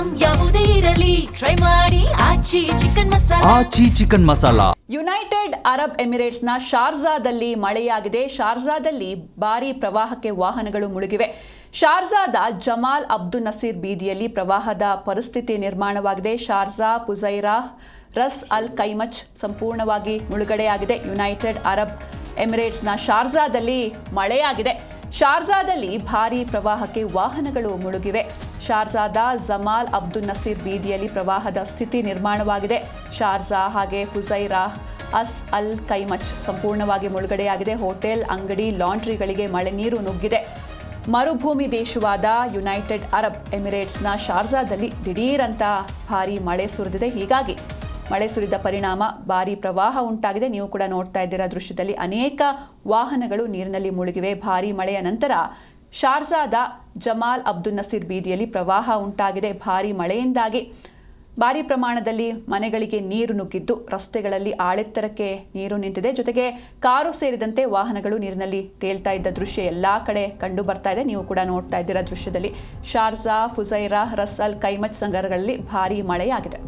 Item ಯಾವುದೇ ಇರಲಿ try ಮಾಡಿ ಆಚಿ ಚಿಕನ್ ಮಸಾಲಾ. ಯುನೈಟೆಡ್ ಅರಬ್ ಎಮಿರೇಟ್ಸ್ನ ಶಾರ್ಜಾದಲ್ಲಿ ಮಳೆಯಾಗಿದೆ. ಶಾರ್ಜಾದಲ್ಲಿ ಭಾರೀ ಪ್ರವಾಹಕ್ಕೆ ವಾಹನಗಳು ಮುಳುಗಿವೆ. ಶಾರ್ಜಾದ ಜಮಾಲ್ ಅಬ್ದುಲ್ ನಸೀರ್ ಬೀದಿಯಲ್ಲಿ ಪ್ರವಾಹದ ಪರಿಸ್ಥಿತಿ ನಿರ್ಮಾಣವಾಗಿದೆ. ಶಾರ್ಜಾ, ಪುಜೈರಾ, ರಸ್ ಅಲ್ ಕೈಮಚ್ ಸಂಪೂರ್ಣವಾಗಿ ಮುಳುಗಡೆಯಾಗಿದೆ. ಯುನೈಟೆಡ್ ಅರಬ್ ಎಮಿರೇಟ್ಸ್ನ ಶಾರ್ಜಾದಲ್ಲಿ ಮಳೆಯಾಗಿದೆ. ಶಾರ್ಜಾದಲ್ಲಿ ಭಾರೀ ಪ್ರವಾಹಕ್ಕೆ ವಾಹನಗಳು ಮುಳುಗಿವೆ. ಶಾರ್ಜಾದ ಜಮಾಲ್ ಅಬ್ದುಲ್ ನಸೀರ್ ಬೀದಿಯಲ್ಲಿ ಪ್ರವಾಹದ ಸ್ಥಿತಿ ನಿರ್ಮಾಣವಾಗಿದೆ. ಶಾರ್ಜಾ ಹಾಗೆ ಫುಜೈರಾ, ಅಸ್ ಅಲ್ ಕೈಮಚ್ ಸಂಪೂರ್ಣವಾಗಿ ಮುಳುಗಡೆಯಾಗಿದೆ. ಹೋಟೆಲ್, ಅಂಗಡಿ, ಲಾಂಡ್ರಿಗಳಿಗೆ ಮಳೆ ನೀರು ನುಗ್ಗಿದೆ. ಮರುಭೂಮಿ ದೇಶವಾದ ಯುನೈಟೆಡ್ ಅರಬ್ ಎಮಿರೇಟ್ಸ್ನ ಶಾರ್ಜಾದಲ್ಲಿ ದಿಢೀರಂತ ಭಾರೀ ಮಳೆ ಸುರಿದಿದೆ. ಹೀಗಾಗಿ ಮಳೆ ಸುರಿದ ಪರಿಣಾಮ ಭಾರೀ ಪ್ರವಾಹ ಉಂಟಾಗಿದೆ. ನೀವು ಕೂಡ ನೋಡ್ತಾ ಇದ್ದೀರಾ ದೃಶ್ಯದಲ್ಲಿ ಅನೇಕ ವಾಹನಗಳು ನೀರಿನಲ್ಲಿ ಮುಳುಗಿವೆ. ಭಾರೀ ಮಳೆಯ ನಂತರ ಶಾರ್ಜಾದ ಜಮಾಲ್ ಅಬ್ದುಲ್ ನಸೀರ್ ಬೀದಿಯಲ್ಲಿ ಪ್ರವಾಹ ಉಂಟಾಗಿದೆ. ಭಾರೀ ಮಳೆಯಿಂದಾಗಿ ಭಾರೀ ಪ್ರಮಾಣದಲ್ಲಿ ಮನೆಗಳಿಗೆ ನೀರು ನುಗ್ಗಿದ್ದು ರಸ್ತೆಗಳಲ್ಲಿ ಆಳೆತ್ತರಕ್ಕೆ ನೀರು ನಿಂತಿದೆ. ಜೊತೆಗೆ ಕಾರು ಸೇರಿದಂತೆ ವಾಹನಗಳು ನೀರಿನಲ್ಲಿ ತೇಲ್ತಾ ಇದ್ದ ದೃಶ್ಯ ಎಲ್ಲಾ ಕಡೆ ಕಂಡು ಬರ್ತಾ ಇದೆ. ನೀವು ಕೂಡ ನೋಡ್ತಾ ಇದ್ದೀರಾ ದೃಶ್ಯದಲ್ಲಿ ಶಾರ್ಜಾ, ಫುಜೈರಾ, ರಸ್ ಅಲ್ ಕೈಮಚ್ ನಗರಗಳಲ್ಲಿ ಭಾರೀ ಮಳೆಯಾಗಿದೆ.